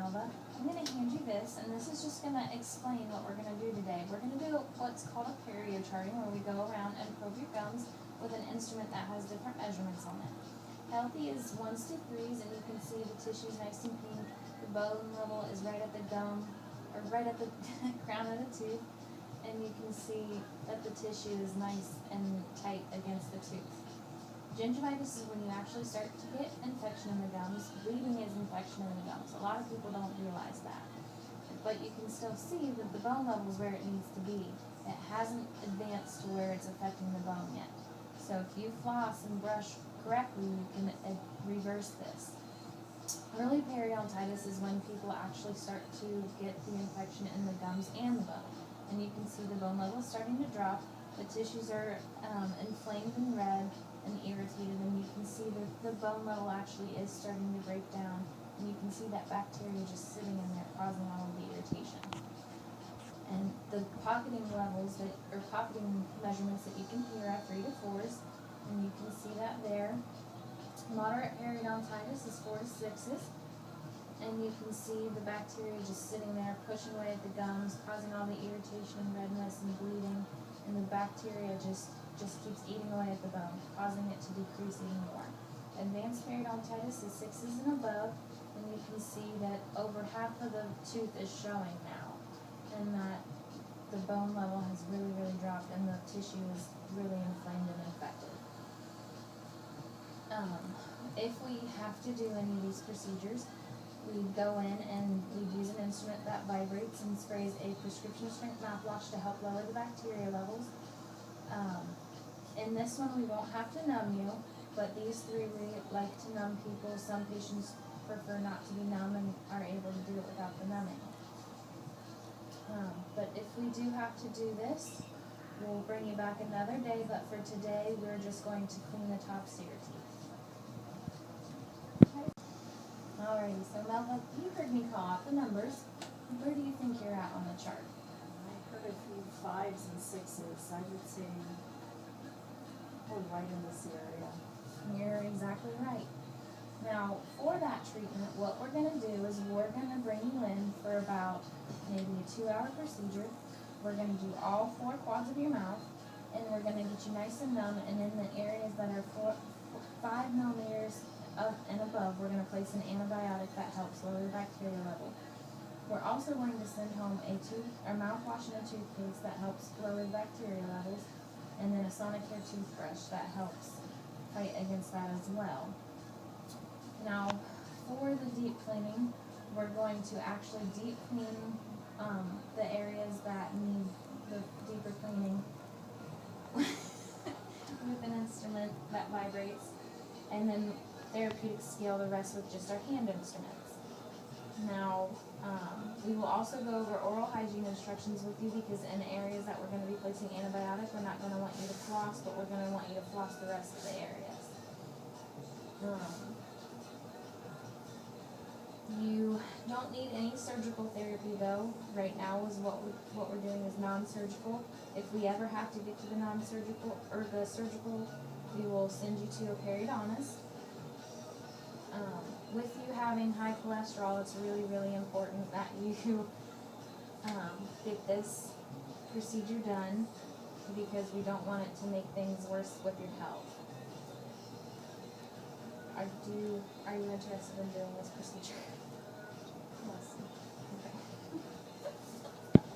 Melva. I'm going to hand you this, and this is just going to explain what we're going to do today. We're going to do what's called a Perio charting, where we go around and probe your gums with an instrument that has different measurements on it. Healthy is 1s to 3s, and you can see the tissue's nice and pink. The bone level is right at the gum, or right at the crown of the tooth, and you can see that the tissue is nice and tight against the tooth. Gingivitis is when you actually start to get infection in the gums. Bleeding is infection in the gums. A lot of people don't realize that. But you can still see that the bone level is where it needs to be. It hasn't advanced to where it's affecting the bone yet. So if you floss and brush correctly, you can reverse this. Early periodontitis is when people actually start to get the infection in the gums and the bone. And you can see the bone level is starting to drop. The tissues are inflamed and red and irritated, and you can see that the bone level actually is starting to break down, and you can see that bacteria just sitting in there causing all of the irritation. And the pocketing levels or pocketing measurements that you can hear are 3 to 4s, and you can see that there. Moderate periodontitis is 4 to 6s, and you can see the bacteria just sitting there pushing away at the gums, causing all the irritation, redness, and bleeding, and the bacteria just keeps eating away at the bone, causing it to decrease even more. Advanced periodontitis is 6s and above, and you can see that over half of the tooth is showing now, and that the bone level has really, really dropped, and the tissue is really inflamed and infected. If we have to do any of these procedures, we go in and we use an instrument that vibrates and sprays a prescription strength mouthwash to help lower the bacteria levels. In this one, we won't have to numb you, but these three we like to numb people. Some patients prefer not to be numb and are able to do it without the numbing. But if we do have to do this, we'll bring you back another day, but for today, we're just going to clean the tops of your teeth. Alrighty, so Melva, you heard me call out the numbers. Where do you think you're at on the chart? I heard a few 5s and 6s. I would say we're right in this area. You're exactly right. Now, for that treatment, what we're going to do is we're going to bring you in for about maybe a 2-hour procedure. We're going to do all 4 quads of your mouth, and we're going to get you nice and numb, and in the areas that are 5 millimeters up and above, we're going to place an antibiotic that helps lower the bacteria level. We're also going to send home a mouthwash and a toothpaste that helps lower the bacteria levels, and then a Sonicare toothbrush that helps fight against that as well. Now, for the deep cleaning, we're going to actually deep clean the areas that need the deeper cleaning with an instrument that vibrates, and then therapeutic scale the rest with just our hand instruments. Now, we will also go over oral hygiene instructions with you, because in areas that we're going to be placing antibiotic, we're not going to want you to floss, but we're going to want you to floss the rest of the areas. You don't need any surgical therapy though. Right now is what we're doing is non-surgical. If we ever have to get to the non-surgical or the surgical, we will send you to a periodontist. With you having high cholesterol, it's really, really important that you get this procedure done, because we don't want it to make things worse with your health. Are you interested in doing this procedure?